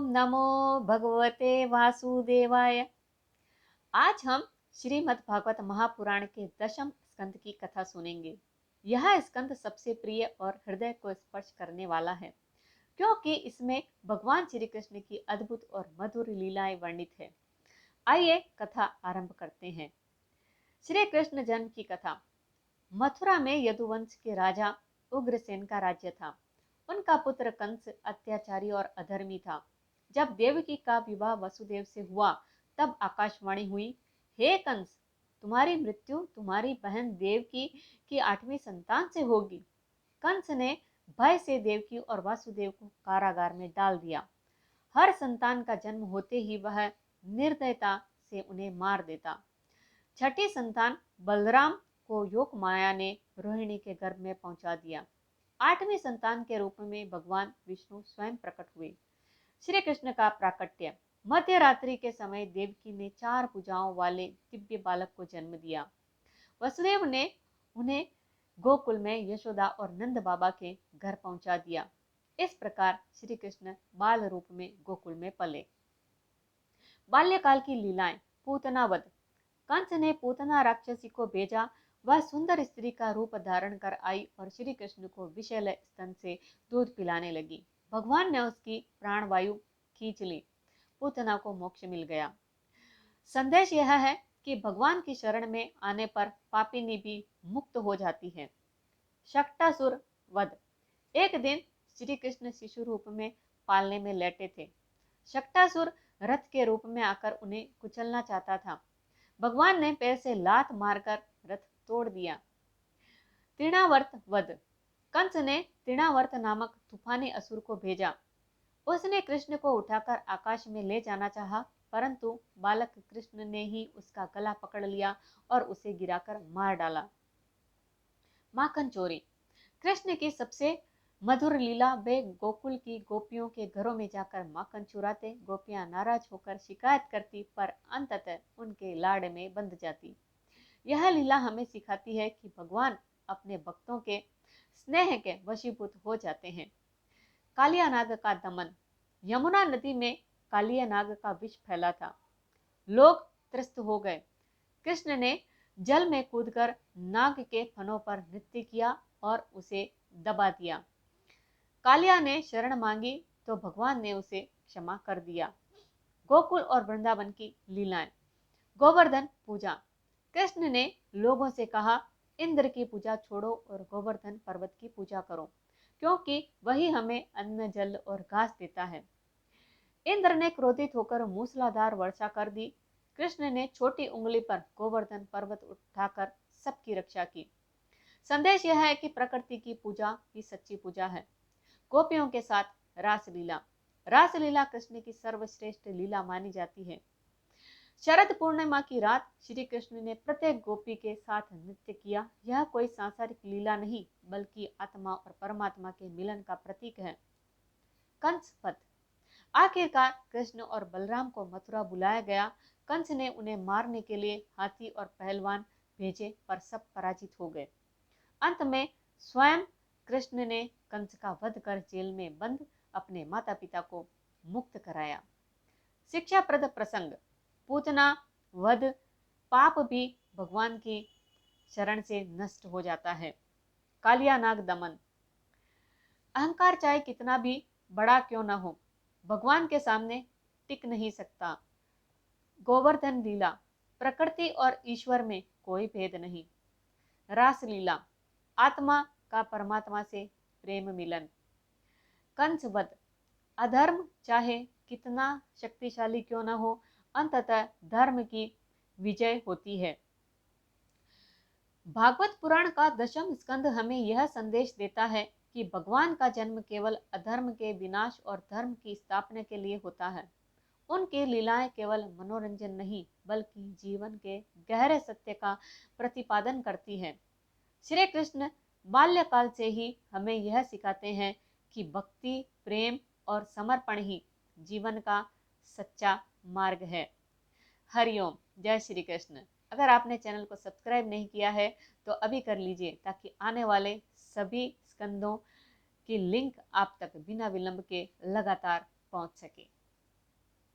नमो भगवते वासुदेवाय। आज हम श्रीमद् भागवत महापुराण के दशम स्कंद की कथा सुनेंगे। यह स्कंद सबसे प्रिय और हृदय को स्पर्श करने वाला है, क्योंकि इसमें भगवान श्री कृष्ण की अद्भुत और मधुर लीलाएं वर्णित है। आइए कथा आरंभ करते हैं। श्री कृष्ण जन्म की कथा। मथुरा में यदुवंश के राजा उग्रसेन का राज्य था। उनका पुत्र कंस अत्याचारी और अधर्मी था। जब देवकी का विवाह वसुदेव से हुआ, तब आकाशवाणी हुई, हे कंस, तुम्हारी मृत्यु तुम्हारी बहन देवकी की 8वीं संतान से होगी। कंस ने भय से देवकी और वासुदेव को कारागार में डाल दिया। हर संतान का जन्म होते ही वह निर्दयता से उन्हें मार देता। छठी संतान बलराम को योग माया ने रोहिणी के गर्भ में पहुंचा दिया। 8वीं संतान के रूप में भगवान विष्णु स्वयं प्रकट हुए। श्री कृष्ण का प्राकट्य। मध्य रात्रि के समय देवकी ने 4 भुजाओं वाले दिव्य बालक को जन्म दिया। वसुदेव ने उन्हें गोकुल में यशोदा और नंद बाबा के घर पहुंचा दिया। इस प्रकार श्री कृष्ण बाल रूप में गोकुल में पले। बाल्यकाल की लीलाएं। पूतना वध। कंस ने पूतना राक्षसी को भेजा। वह सुंदर स्त्री का रूप धारण कर आई और श्री कृष्ण को विषैले स्तन से दूध पिलाने लगी। भगवान ने उसकी प्राणवायु खींच ली। पूतना को मोक्ष मिल गया। संदेश यह है कि भगवान की शरण में आने पर पापिनी भी मुक्त हो जाती है। शक्टासुर वध। एक दिन श्री कृष्ण शिशु रूप में पालने में लेटे थे। शक्टासुर रथ के रूप में आकर उन्हें कुचलना चाहता था। भगवान ने पैर से लात मारकर रथ तोड़ दिया। तृणावर्त वध। कंस ने तृणावर्त नामक तूफानी असुर को भेजा। उसने कृष्ण को उठाकर आकाश में ले जाना चाहा, परंतु बालक कृष्ण ने ही उसका गला पकड़ लिया और उसे गिराकर मार डाला। माखन चोरी। कृष्ण की सबसे मधुर लीला, वे गोकुल की गोपियों के घरों में जाकर माखन चुराते। गोपियां नाराज होकर शिकायत करती, पर अंततः उनके लाड़ में बंध जाती। यह लीला हमें सिखाती है कि भगवान अपने भक्तों के स्नेह के वशीभूत हो जाते हैं। कालिया नाग का दमन। यमुना नदी में कालिया नाग का विष फैला था। लोग त्रस्त हो गए। कृष्ण ने जल में कूदकर नाग के फनों पर नृत्य किया और उसे दबा दिया। कालिया ने शरण मांगी तो भगवान ने उसे क्षमा कर दिया। गोकुल और वृंदावन की लीलाएं। गोवर्धन पूजा। कृष्ण ने लोगों से कहा, इंद्र की पूजा छोड़ो और गोवर्धन पर्वत की पूजा करो, क्योंकि वही हमें अन्न, जल और घास देता है। इंद्र ने क्रोधित होकर मूसलाधार वर्षा कर दी। कृष्ण ने छोटी उंगली पर गोवर्धन पर्वत उठाकर सबकी रक्षा की। संदेश यह है कि प्रकृति की पूजा ही सच्ची पूजा है। गोपियों के साथ रासलीला। रासलीला कृष्ण की सर्वश्रेष्ठ लीला मानी जाती है। शरद पूर्णिमा की रात श्री कृष्ण ने प्रत्येक गोपी के साथ नृत्य किया। यह कोई सांसारिक लीला नहीं, बल्कि आत्मा और परमात्मा के मिलन का प्रतीक है। कंस वध। आखिरकार कृष्ण और बलराम को मथुरा बुलाया गया। कंस ने उन्हें मारने के लिए हाथी और पहलवान भेजे, पर सब पराजित हो गए। अंत में स्वयं कृष्ण ने कंस का वध कर जेल में बंद अपने माता पिता को मुक्त कराया। शिक्षाप्रद प्रसंग। पूतना वध। पाप भी भगवान की शरण से नष्ट हो जाता है। कालिया नाग दमन। अहंकार चाहे कितना भी बड़ा क्यों न हो, भगवान के सामने टिक नहीं सकता। गोवर्धन लीला। प्रकृति और ईश्वर में कोई भेद नहीं। रासलीला। आत्मा का परमात्मा से प्रेम मिलन। कंस वध। अधर्म चाहे कितना शक्तिशाली क्यों न हो, अंततः धर्म की विजय होती है। भागवत पुराण का दशम स्कंद हमें यह संदेश देता है कि भगवान का जन्म केवल अधर्म के विनाश और धर्म की स्थापना के लिए होता है। उनकी लीलाएं केवल मनोरंजन नहीं, बल्कि जीवन के गहरे सत्य का प्रतिपादन करती है। श्री कृष्ण बाल्यकाल से ही हमें यह सिखाते हैं कि भक्ति, प्रेम और समर्पण ही जीवन का सच्चा मार्ग है। हरिओम। जय श्री कृष्ण। अगर आपने चैनल को सब्सक्राइब नहीं किया है तो अभी कर लीजिए, ताकि आने वाले सभी स्कंदों की लिंक आप तक बिना विलंब के लगातार पहुंच सके।